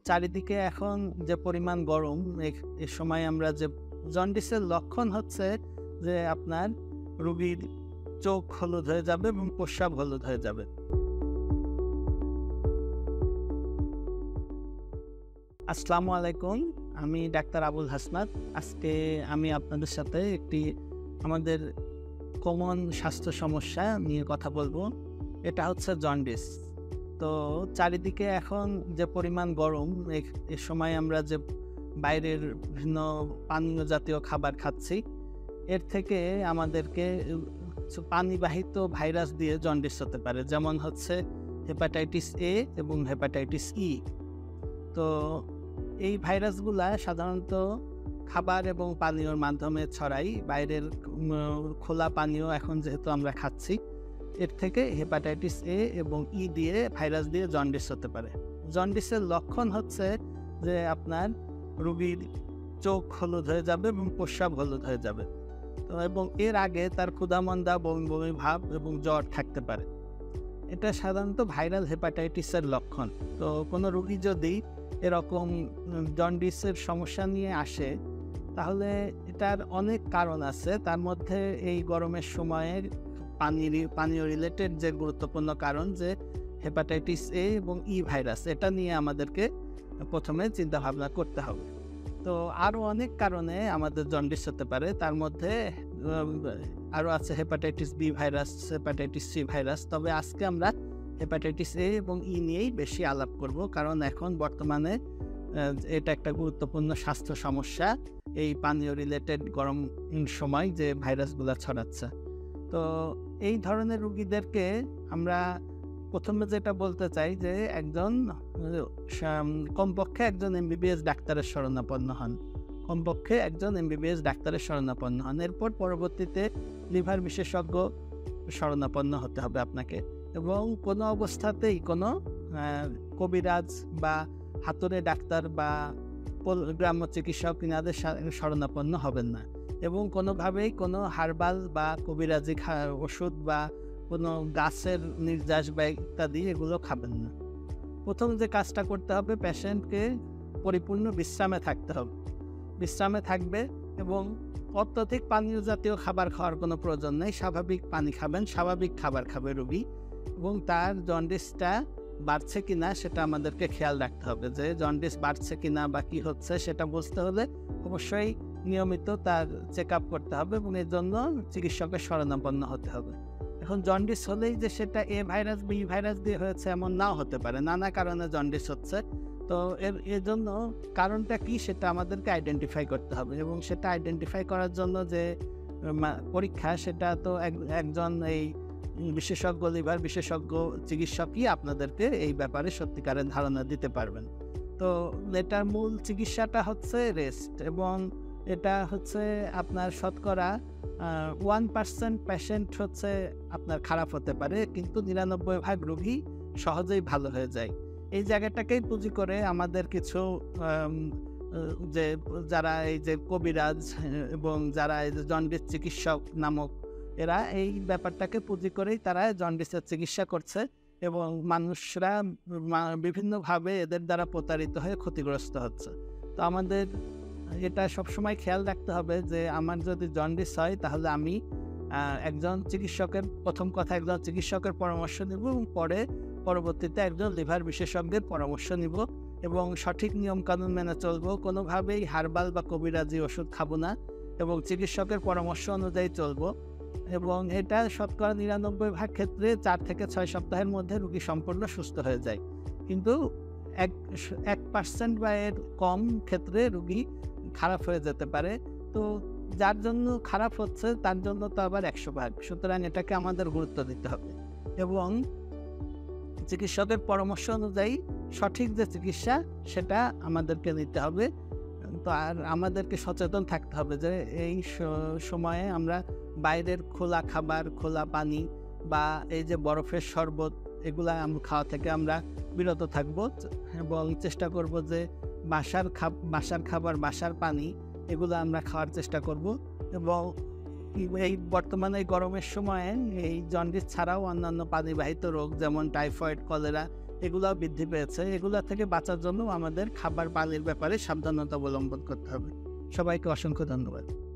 চারিদিকে এখন যে পরিমাণ গরম, এ সময় আমরা যে জন্ডিসের লক্ষণ হচ্ছে যে আপনার রোগীর চোখ হলুদ হয়ে যাবে এবং প্রস্রাব হলুদ হয়ে যাবে। আসসালামু আলাইকুম। আমি ডাক্তার আবুল হাসনাত। আজকে আমি আপনাদের সাথে একটি আমাদের কমন স্বাস্থ্য সমস্যা নিয়ে কথা বলবো। এটা হচ্ছে জন্ডিস। তো চারিদিকে এখন যে পরিমাণ গরম, এ সময় আমরা যে বাইরের বিভিন্ন পানীয় জাতীয় খাবার খাচ্ছি, এর থেকে আমাদেরকে পানিবাহিত ভাইরাস দিয়ে জন্ডিস হতে পারে। যেমন হচ্ছে হেপাটাইটিস এ এবং হেপাটাইটিস ই। তো এই ভাইরাসগুলা সাধারণত খাবার এবং পানীয়র মাধ্যমে ছড়ায়। বাইরের খোলা পানীয় এখন যেহেতু আমরা খাচ্ছি, এর থেকে হেপাটাইটিস এ এবং ই দিয়ে ভাইরাস দিয়ে জন্ডিস হতে পারে। জন্ডিসের লক্ষণ হচ্ছে যে আপনার রোগীর চোখ হলুদ হয়ে যাবে এবং প্রস্রাব হলুদ হয়ে যাবে। তো এবং এর আগে তার ক্ষুধামন্দা, বমি বমি ভাব এবং জ্বর থাকতে পারে। এটা সাধারণত ভাইরাল হেপাটাইটিসের লক্ষণ। তো কোনো রোগী যদি এরকম জন্ডিসের সমস্যা নিয়ে আসে, তাহলে এটার অনেক কারণ আছে। তার মধ্যে এই গরমের সময়ে পানীয় রিলেটেড যে গুরুত্বপূর্ণ কারণ যে হেপাটাইটিস এ এবং ই ভাইরাস, এটা নিয়ে আমাদেরকে প্রথমে চিন্তাভাবনা করতে হবে। তো আরও অনেক কারণে আমাদের জন্ডিস হতে পারে। তার মধ্যে আরও আছে hepatitis B virus, hepatitis C virus. তবে আজকে আমরা হেপাটাইটিস এ এবং ই নিয়েই বেশি আলাপ করব, কারণ এখন বর্তমানে এটা একটা গুরুত্বপূর্ণ স্বাস্থ্য সমস্যা, এই পানীয় রিলেটেড গরম সময় যে ভাইরাসগুলো ছড়াচ্ছে। তো এই ধরনের রোগীদেরকে আমরা প্রথমে যেটা বলতে চাই যে কমপক্ষে একজন এমবিবিএস ডাক্তারের শরণাপন্ন হন। কমপক্ষে একজন এমবিবিএস ডাক্তারের শরণাপন্ন হন। এরপর পরবর্তীতে লিভার বিশেষজ্ঞ শরণাপন্ন হতে হবে আপনাকে। এবং কোনো অবস্থাতেই কোনো কবিরাজ বা হাতুড়ে ডাক্তার বা গ্রাম্য চিকিৎসক ইনাদের শরণাপন্ন হবেন না। এবং কোনোভাবেই কোনো হার্বাল বা কবিরাজি ওষুধ বা কোনো গাছের নির্যাস বা ইত্যাদি এগুলো খাবেন না। প্রথম যে কাজটা করতে হবে, পেশেন্টকে পরিপূর্ণ বিশ্রামে থাকতে হবে। বিশ্রামে থাকবে এবং অত্যধিক পানীয় জাতীয় খাবার খাওয়ার কোনো প্রয়োজন নেই। স্বাভাবিক পানি খাবেন, স্বাভাবিক খাবার খাবে রোগী। এবং তার জন্ডিসটা বাড়ছে কিনা সেটা আমাদেরকে খেয়াল রাখতে হবে। যে জন্ডিস বাড়ছে কিনা বা কী হচ্ছে সেটা বুঝতে হলে অবশ্যই নিয়মিত তার চেক আপ করতে হবে এবং এর জন্য চিকিৎসকের শরণাপন্ন হতে হবে। এখন জন্ডিস হলেই যে সেটা এ ভাইরাস বা ই ভাইরাস দিয়ে হয়েছে এমন নাও হতে পারে। নানা কারণে জন্ডিস হচ্ছে। তো এর জন্য কারণটা কি সেটা আমাদেরকে আইডেন্টিফাই করতে হবে। এবং সেটা আইডেন্টিফাই করার জন্য যে পরীক্ষা, সেটা তো একজন এই বিশেষজ্ঞ, লিভার বিশেষজ্ঞ চিকিৎসকই আপনাদেরকে এই ব্যাপারে সত্যিকারের ধারণা দিতে পারবেন। তো এটার মূল চিকিৎসাটা হচ্ছে রেস্ট। এবং এটা হচ্ছে আপনার শতকরা 1% পেশেন্ট হচ্ছে আপনার খারাপ হতে পারে, কিন্তু 99% রোগী সহজেই ভালো হয়ে যায়। এই জায়গাটাকেই পুঁজি করে আমাদের কিছু যে যারা এই যে কবিরাজ এবং যারা এই যে জন্ডিস চিকিৎসক নামক, এরা এই ব্যাপারটাকে পুঁজি করেই তারা জন্ডিসের চিকিৎসা করছে এবং মানুষরা বিভিন্নভাবে এদের দ্বারা প্রতারিত হয়ে ক্ষতিগ্রস্ত হচ্ছে। তো আমাদের এটা সবসময় খেয়াল রাখতে হবে যে আমার যদি জন্ডিস হয়, তাহলে আমি একজন চিকিৎসকের পরামর্শ নেব এবং পরবর্তীতে একজন লিভার বিশেষজ্ঞের পরামর্শ নিব এবং সঠিক নিয়মকানুন মেনে চলবো। কোনোভাবেই হার্বাল বা কবিরাজি ওষুধ খাবো না এবং চিকিৎসকের পরামর্শ অনুযায়ী চলবো। এবং এটা শতকরা 99% ক্ষেত্রে 4 থেকে 6 সপ্তাহের মধ্যে রোগী সম্পূর্ণ সুস্থ হয়ে যায়। কিন্তু 1% বা এর কম ক্ষেত্রে রোগী খারাপ হয়ে যেতে পারে। তো যার জন্য খারাপ হচ্ছে তার জন্য তো আবার 100%। সুতরাং এটাকে আমাদের গুরুত্ব দিতে হবে এবং চিকিৎসকের পরামর্শ অনুযায়ী সঠিক যে চিকিৎসা সেটা আমাদেরকে নিতে হবে। তো আর আমাদেরকে সচেতন থাকতে হবে যে এই সময়ে আমরা বাইরের খোলা খাবার, খোলা পানি বা এই যে বরফের শরবত, এগুলা খাওয়া থেকে আমরা বিরত থাকব এবং চেষ্টা করব যে বাসার খাবার, বাসার পানি, এগুলো আমরা খাওয়ার চেষ্টা করব। এবং এই বর্তমানে গরমের সময়ে এই জন্ডিস ছাড়াও অন্যান্য পানিবাহিত রোগ যেমন টাইফয়েড, কলেরা, এগুলাও বৃদ্ধি পেয়েছে। এগুলা থেকে বাঁচার জন্য আমাদের খাবার পানির ব্যাপারে সাবধানতা অবলম্বন করতে হবে। সবাইকে অসংখ্য ধন্যবাদ।